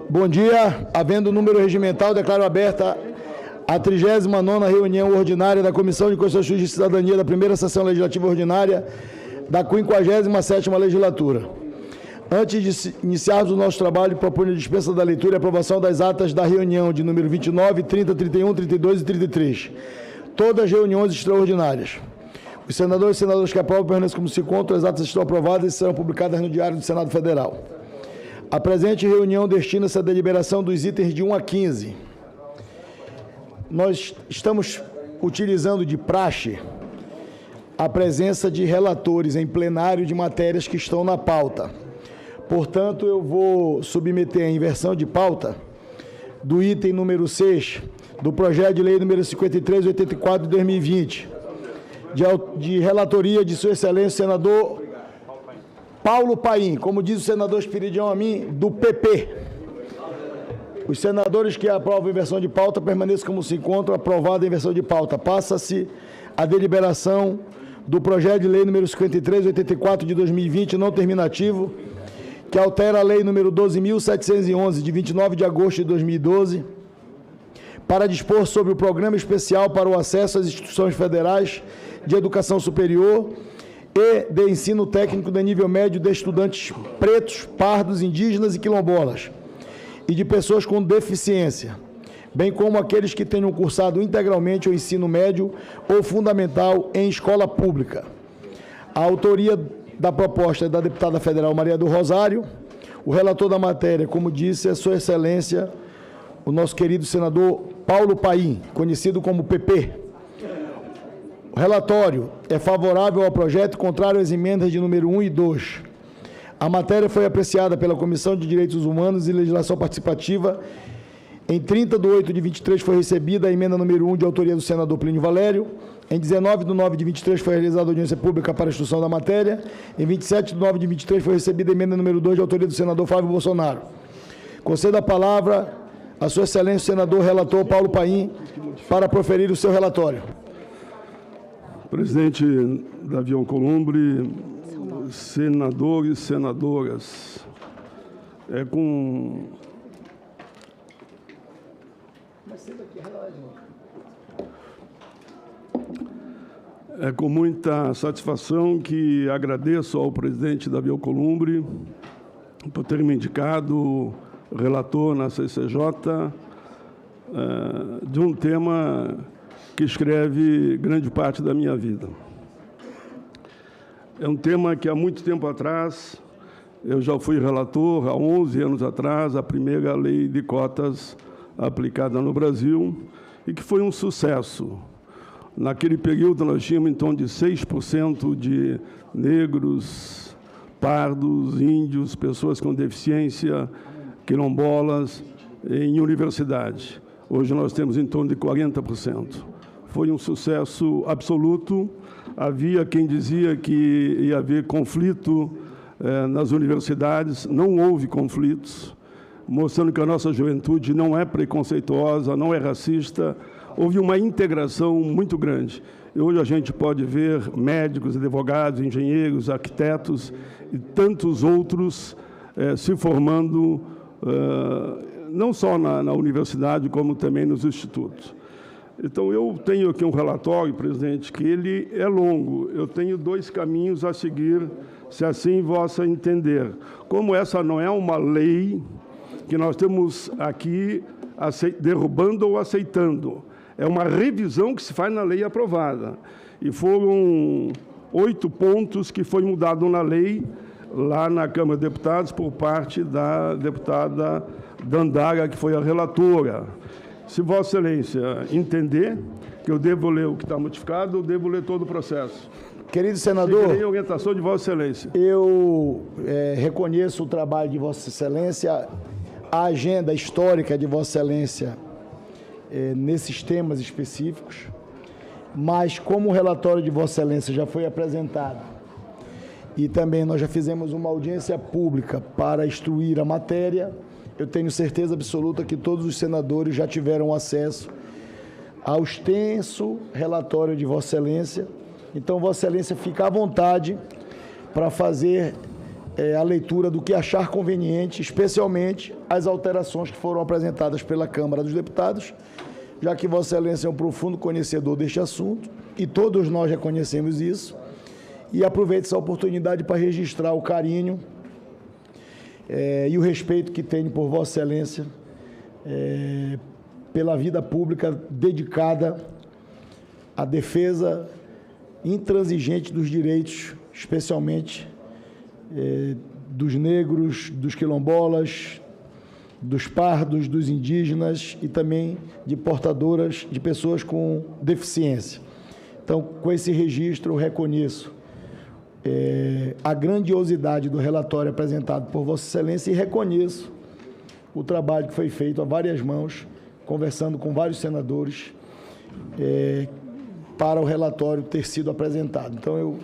Bom dia. Havendo número regimental, declaro aberta a 39ª reunião ordinária da Comissão de Constituição, Justiça e Cidadania da primeira sessão legislativa ordinária da 57ª legislatura. Antes de iniciarmos o nosso trabalho, proponho a dispensa da leitura e aprovação das atas da reunião de número 29, 30, 31, 32 e 33. Todas as reuniões extraordinárias. Os senadores e senadoras que aprovam permanecem como se encontram, as atas estão aprovadas e serão publicadas no Diário do Senado Federal. A presente reunião destina-se à deliberação dos itens de 1 a 15. Nós estamos utilizando de praxe a presença de relatores em plenário de matérias que estão na pauta. Portanto, eu vou submeter a inversão de pauta do item número 6 do projeto de lei número 5384 de 2020, de relatoria de Sua Excelência, senador Paulo Paim, como diz o senador Espiridião a mim, do PP. Os senadores que aprovam a inversão de pauta permaneçam como se encontram, aprovada a inversão de pauta. Passa-se a deliberação do projeto de lei número 5384 de 2020, não terminativo, que altera a lei número 12.711, de 29 de agosto de 2012, para dispor sobre o Programa Especial para o Acesso às Instituições Federais de Educação Superior e de Ensino Técnico de nível médio de estudantes pretos, pardos, indígenas e quilombolas, e de pessoas com deficiência, bem como aqueles que tenham cursado integralmente o ensino médio ou fundamental em escola pública. A autoria da proposta é da deputada federal Maria do Rosário. O relator da matéria, como disse, é Sua Excelência, o nosso querido senador Paulo Paim, conhecido como PP. O relatório é favorável ao projeto, contrário às emendas de número 1 e 2. A matéria foi apreciada pela Comissão de Direitos Humanos e Legislação Participativa. Em 30 de 8 de 23 foi recebida a emenda número 1 de autoria do senador Plínio Valério. Em 19 de 9 de 23 foi realizada a audiência pública para a instrução da matéria. Em 27 de 9 de 23 foi recebida a emenda número 2 de autoria do senador Flávio Bolsonaro. Concedo a palavra a Sua Excelência, o senador relator Paulo Paim, para proferir o seu relatório. Presidente Davi Alcolumbre, senadores e senadoras, é com muita satisfação que agradeço ao presidente Davi Alcolumbre por ter me indicado relator na CCJ de um tema que escreve grande parte da minha vida. É um tema que há muito tempo atrás, eu já fui relator, há 11 anos atrás, a primeira lei de cotas aplicada no Brasil, e que foi um sucesso. Naquele período, nós tínhamos em torno de 6% de negros, pardos, índios, pessoas com deficiência, quilombolas, em universidade. Hoje nós temos em torno de 40%. Foi um sucesso absoluto. Havia quem dizia que ia haver conflito nas universidades. Não houve conflitos, mostrando que a nossa juventude não é preconceituosa, não é racista. Houve uma integração muito grande. E hoje a gente pode ver médicos, advogados, engenheiros, arquitetos e tantos outros se formando, não só na universidade, como também nos institutos. Então, eu tenho aqui um relatório, presidente, que ele é longo. Eu tenho 2 caminhos a seguir, se assim vossa entender. Como essa não é uma lei que nós temos aqui derrubando ou aceitando, é uma revisão que se faz na lei aprovada. E foram 8 pontos que foi mudado na lei, lá na Câmara de Deputados, por parte da deputada Dandara, que foi a relatora. Se Vossa Excelência entender que eu devo ler o que está modificado, eu devo ler todo o processo. Querido senador, seguirei a orientação de Vossa Excelência. Eu reconheço o trabalho de Vossa Excelência, a agenda histórica de Vossa Excelência nesses temas específicos, mas como o relatório de Vossa Excelência já foi apresentado e também nós já fizemos uma audiência pública para instruir a matéria, eu tenho certeza absoluta que todos os senadores já tiveram acesso ao extenso relatório de Vossa Excelência. Então, Vossa Excelência fica à vontade para fazer a leitura do que achar conveniente, especialmente as alterações que foram apresentadas pela Câmara dos Deputados, já que Vossa Excelência é um profundo conhecedor deste assunto, e todos nós reconhecemos isso, e aproveito essa oportunidade para registrar o carinho e o respeito que tenho por Vossa Excelência, pela vida pública dedicada à defesa intransigente dos direitos, especialmente dos negros, dos quilombolas, dos pardos, dos indígenas e também de portadoras, de pessoas com deficiência. Então, com esse registro, eu reconheço a grandiosidade do relatório apresentado por Vossa Excelência e reconheço o trabalho que foi feito a várias mãos, conversando com vários senadores, para o relatório ter sido apresentado. Então, eu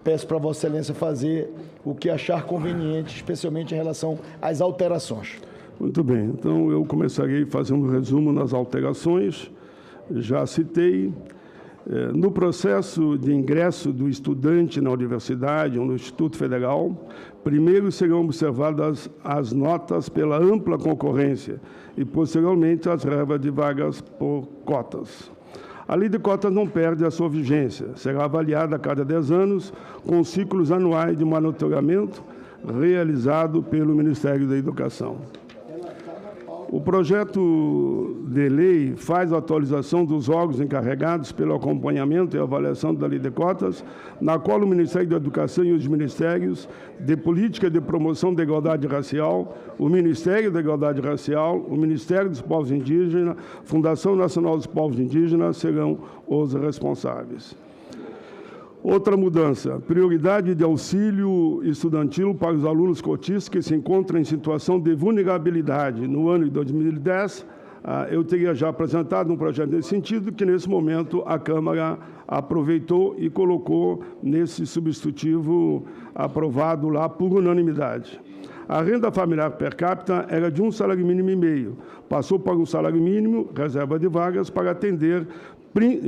peço para Vossa Excelência fazer o que achar conveniente, especialmente em relação às alterações. Muito bem. Então, eu começarei fazendo um resumo nas alterações. Já citei. No processo de ingresso do estudante na universidade ou no Instituto Federal, primeiro serão observadas as notas pela ampla concorrência e, posteriormente, as reservas de vagas por cotas. A lei de cotas não perde a sua vigência, será avaliada a cada 10 anos, com ciclos anuais de monitoramento realizado pelo Ministério da Educação. O projeto de lei faz a atualização dos órgãos encarregados pelo acompanhamento e avaliação da lei de cotas, na qual o Ministério da Educação e os Ministérios de Política de Promoção da Igualdade Racial, o Ministério da Igualdade Racial, o Ministério dos Povos Indígenas, Fundação Nacional dos Povos Indígenas serão os responsáveis. Outra mudança, prioridade de auxílio estudantil para os alunos cotistas que se encontram em situação de vulnerabilidade. No ano de 2010, eu teria já apresentado um projeto nesse sentido, que nesse momento a Câmara aproveitou e colocou nesse substitutivo aprovado lá por unanimidade. A renda familiar per capita era de um salário mínimo e meio, passou para um salário mínimo, reserva de vagas, para atender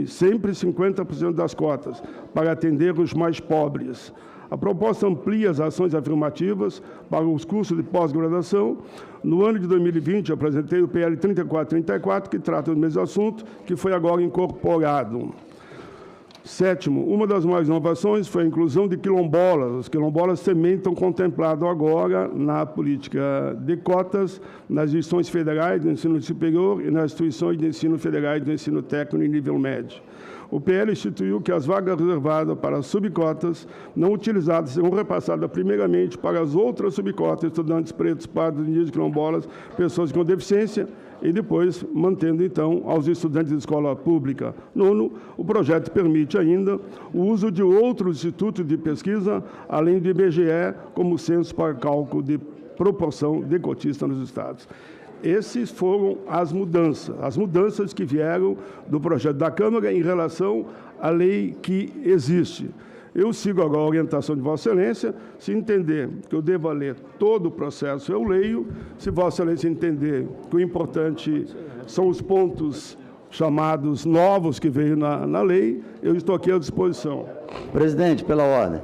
sempre 50% das cotas, para atender os mais pobres. A proposta amplia as ações afirmativas para os cursos de pós-graduação. No ano de 2020, eu apresentei o PL 3434, que trata do mesmo assunto, que foi agora incorporado. Sétimo, uma das maiores inovações foi a inclusão de quilombolas. Os quilombolas também estão contemplados agora na política de cotas, nas instituições federais do ensino superior e nas instituições de ensino federais do ensino técnico e nível médio. O PL instituiu que as vagas reservadas para subcotas não utilizadas serão repassadas primeiramente para as outras subcotas, estudantes pretos, pardos, indígenas, quilombolas, pessoas com deficiência, e depois mantendo, então, aos estudantes de escola pública. Nono, o projeto permite ainda o uso de outros institutos de pesquisa, além do IBGE, como censo para cálculo de proporção de cotistas nos estados. Essas foram as mudanças que vieram do projeto da Câmara em relação à lei que existe. Eu sigo agora a orientação de Vossa Excelência. Se entender que eu devo ler todo o processo, eu leio. Se Vossa Excelência entender que o importante são os pontos chamados novos que veio na lei, eu estou aqui à disposição. Presidente, pela ordem.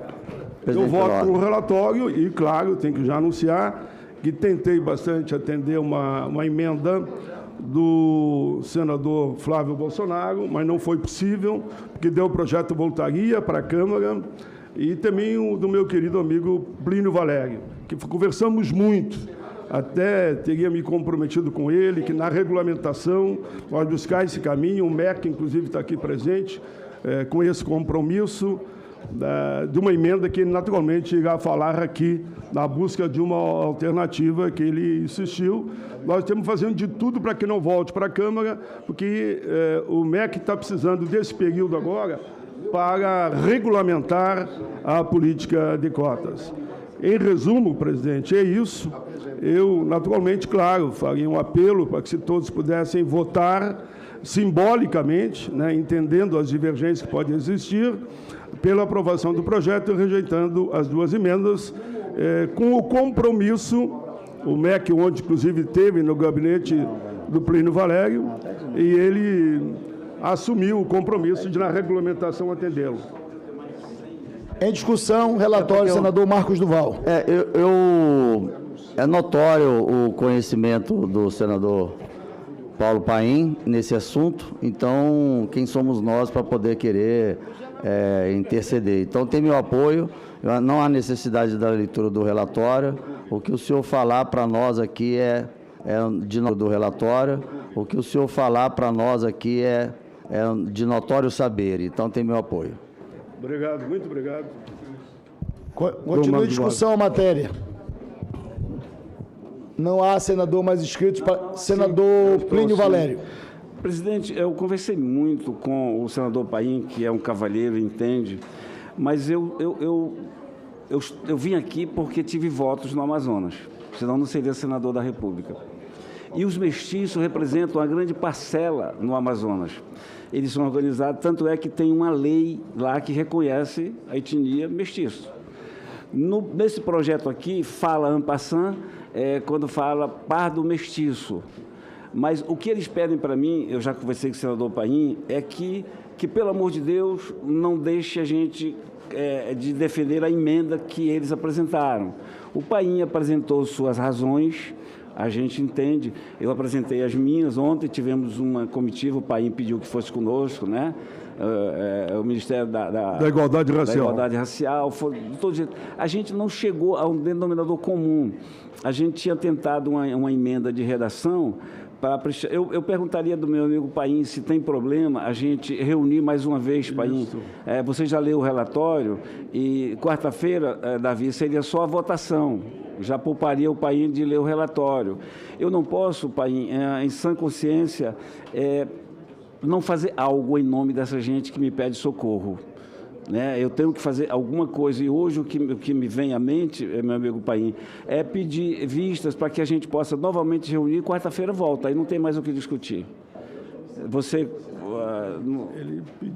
Eu voto no relatório e, claro, tenho que já anunciar que tentei bastante atender uma emenda do senador Flávio Bolsonaro, mas não foi possível, porque deu o projeto voltaria para a Câmara, e também o do meu querido amigo Plínio Valério, que conversamos muito, até teria me comprometido com ele, que na regulamentação nós buscar esse caminho, o MEC, inclusive, está aqui presente, com esse compromisso, de uma emenda que ele naturalmente irá falar aqui na busca de uma alternativa que ele insistiu. Nós estamos fazendo de tudo para que não volte para a Câmara, porque o MEC está precisando desse período agora para regulamentar a política de cotas. Em resumo, presidente, é isso. Eu, naturalmente, claro, faria um apelo para que se todos pudessem votar simbolicamente, né, entendendo as divergências que podem existir, pela aprovação do projeto e rejeitando as duas emendas, com o compromisso, o MEC, onde inclusive teve no gabinete do Plínio Valério, e ele assumiu o compromisso de, na regulamentação, atendê-lo. Em discussão, relatório, senador Marcos Duval. É notório o conhecimento do senador Paulo Paim nesse assunto, então quem somos nós para poder querer interceder? Então tem meu apoio, não há necessidade da leitura do relatório, o que o senhor falar para nós aqui do relatório, o que o senhor falar para nós aqui é de notório saber, então tem meu apoio. Obrigado, muito obrigado. Continua a discussão a matéria. Não há senador mais inscrito. Senador Plínio Valério. Presidente, eu conversei muito com o senador Paim, que é um cavalheiro, entende, mas eu vim aqui porque tive votos no Amazonas, senão não seria senador da República. E os mestiços representam uma grande parcela no Amazonas. Eles são organizados, tanto é que tem uma lei lá que reconhece a etnia mestiço. Nesse projeto aqui, fala en passant, quando fala pardo mestiço. Mas o que eles pedem para mim, eu já conversei com o senador Paim, é que pelo amor de Deus, não deixe a gente de defender a emenda que eles apresentaram. O Paim apresentou suas razões, a gente entende, eu apresentei as minhas, ontem tivemos uma comitiva, o Paim pediu que fosse conosco, né? O Ministério da Igualdade Racial. Da Igualdade Racial, de todo jeito. A gente não chegou a um denominador comum. A gente tinha tentado uma emenda de redação. Eu perguntaria do meu amigo Paim se tem problema a gente reunir mais uma vez, Paim. Você já leu o relatório e quarta-feira, Davi, seria só a votação. Já pouparia o Paim de ler o relatório. Eu não posso, Paim, em sã consciência, não fazer algo em nome dessa gente que me pede socorro. Né? Eu tenho que fazer alguma coisa, e hoje o que me vem à mente, meu amigo Paim, é pedir vistas para que a gente possa novamente reunir, quarta-feira volta, aí não tem mais o que discutir.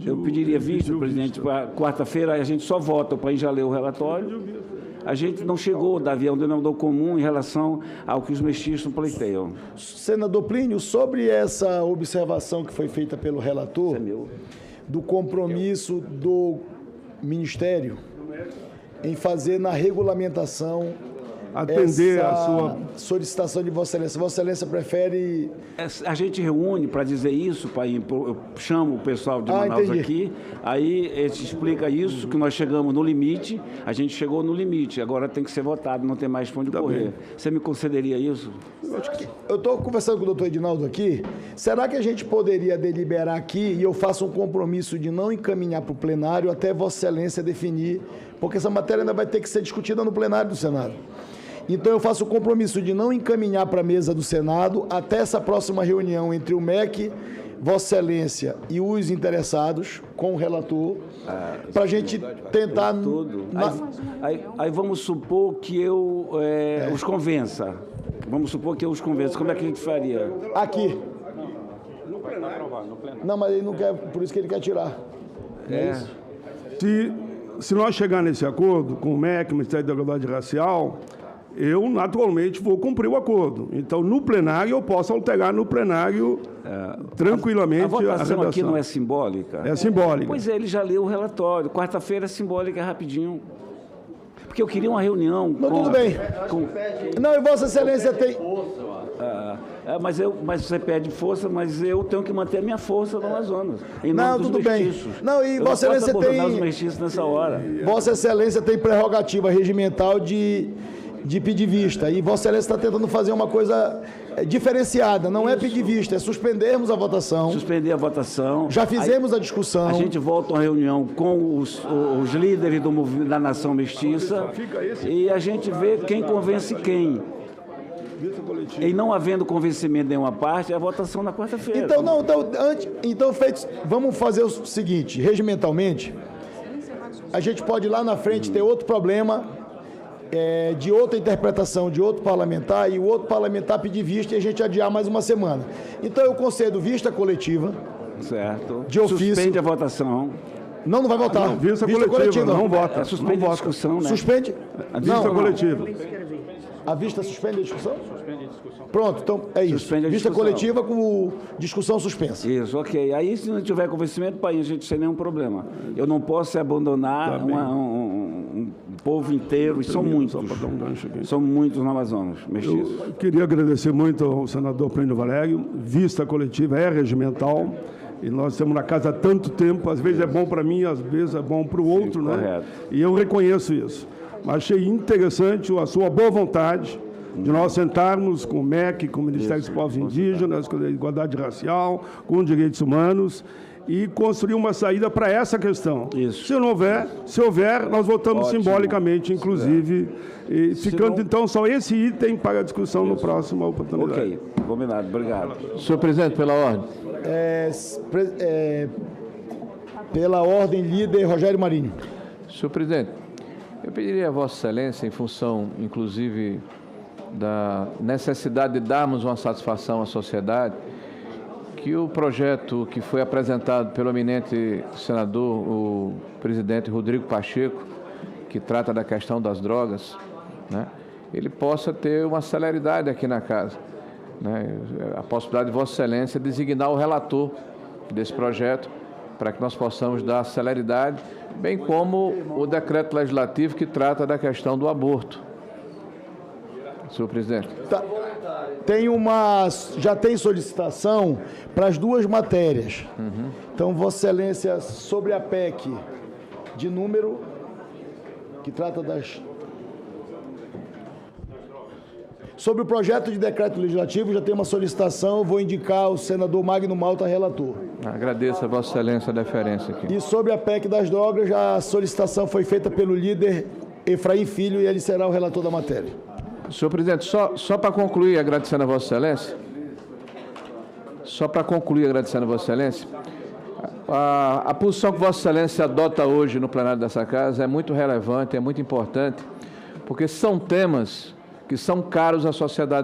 Eu pediria vista, presidente, para quarta-feira a gente só vota, o Paim já leu o relatório. A gente não chegou, Davi, a um denominador comum em relação ao que os mestiços pleiteiam. Senador Plínio, sobre essa observação que foi feita pelo relator, do compromisso do Ministério em fazer na regulamentação atender essa a sua solicitação de Vossa Excelência. Vossa Excelência prefere... A gente reúne para dizer isso, Paim, eu chamo o pessoal de Manaus aqui, aí ele explica isso, que nós chegamos no limite, a gente chegou no limite, agora tem que ser votado, não tem mais para onde correr. Você me concederia isso? Eu estou conversando com o doutor Edinaldo aqui, será que a gente poderia deliberar aqui, e eu faço um compromisso de não encaminhar para o plenário até Vossa Excelência definir, porque essa matéria ainda vai ter que ser discutida no plenário do Senado. Então, eu faço o compromisso de não encaminhar para a mesa do Senado até essa próxima reunião entre o MEC, Vossa Excelência e os interessados, com o relator, para a gente tentar... Aí vamos supor que eu os convença. Vamos supor que eu os convença. Como é que a gente faria? Aqui. No plenário. Não, mas ele não quer, por isso que ele quer tirar. Se nós chegar nesse acordo com o MEC, o Ministério da Igualdade Racial, eu, naturalmente, vou cumprir o acordo. Então, no plenário, eu posso alterar no plenário tranquilamente a redação. A votação aqui não é simbólica? É simbólica. Pois é, ele já leu o relatório. Quarta-feira é simbólica, é rapidinho. Porque eu queria uma reunião tudo bem. Não, e Vossa Excelência tem... Mas você pede força, mas eu tenho que manter a minha força no Amazonas. Não, tudo bem. Não, e Vossa Excelência tem... os mestiços nessa hora. Vossa Excelência tem prerrogativa regimental de pedir vista. E Vossa Excelência está tentando fazer uma coisa diferenciada. Não é pedir vista, é suspendermos a votação. Suspender a votação. Já fizemos a discussão. A gente volta a uma reunião com os líderes da Nação Mestiça e a gente vê quem convence quem. E não havendo convencimento de nenhuma parte, é a votação na quarta-feira. Vamos fazer o seguinte, regimentalmente, a gente pode lá na frente ter outro problema de outra interpretação de outro parlamentar e o outro parlamentar pedir vista e a gente adiar mais uma semana. Então eu concedo vista coletiva. Certo. De ofício. Suspende a votação. Não vai votar. Não, vista coletiva, não vota. Suspende a discussão, né? Suspende? A vista coletiva. A vista suspende a discussão? Suspende a discussão. Pronto, então é isso. Suspende a vista discussão. coletiva com discussão suspensa. Isso, ok. Aí, se não tiver convencimento, Paim, a gente sem nenhum problema. Eu não posso abandonar O povo inteiro, e são muitos. Só para dar um gancho aqui. São muitos no Amazonas, mestiços. Eu queria agradecer muito ao senador Plínio Valério. Vista coletiva é regimental e nós estamos na casa há tanto tempo. Às vezes é bom para mim, às vezes é bom para o outro, né? Correto. E eu reconheço isso. Mas achei interessante a sua boa vontade de nós sentarmos com o MEC, com o Ministério dos Povos Indígenas, com a igualdade racial, com direitos humanos, e construir uma saída para essa questão. Isso. Se houver, nós votamos Ótimo. simbolicamente, inclusive, e ficando não- então só esse item para a discussão no próximo oportunidade. Ok, combinado, obrigado. Senhor presidente, pela ordem. Pela ordem, líder Rogério Marinho. Senhor presidente, eu pediria a Vossa Excelência, em função, inclusive, da necessidade de darmos uma satisfação à sociedade, que o projeto que foi apresentado pelo eminente senador, o presidente Rodrigo Pacheco, que trata da questão das drogas, né, ele possa ter uma celeridade aqui na casa, né, a possibilidade de Vossa Excelência designar o relator desse projeto para que nós possamos dar celeridade, bem como o decreto legislativo que trata da questão do aborto. Senhor presidente. Tá. Já tem solicitação para as duas matérias. Então, Vossa Excelência, sobre a PEC de número, que trata das... Sobre o projeto de decreto legislativo, já tem uma solicitação, eu vou indicar o senador Magno Malta, relator. Agradeço a Vossa Excelência a deferência aqui. E sobre a PEC das drogas, já a solicitação foi feita pelo líder Efraim Filho e ele será o relator da matéria. Senhor presidente, só para concluir, agradecendo a Vossa Excelência, a posição que Vossa Excelência adota hoje no plenário dessa casa é muito relevante, é muito importante, porque são temas que são caros à sociedade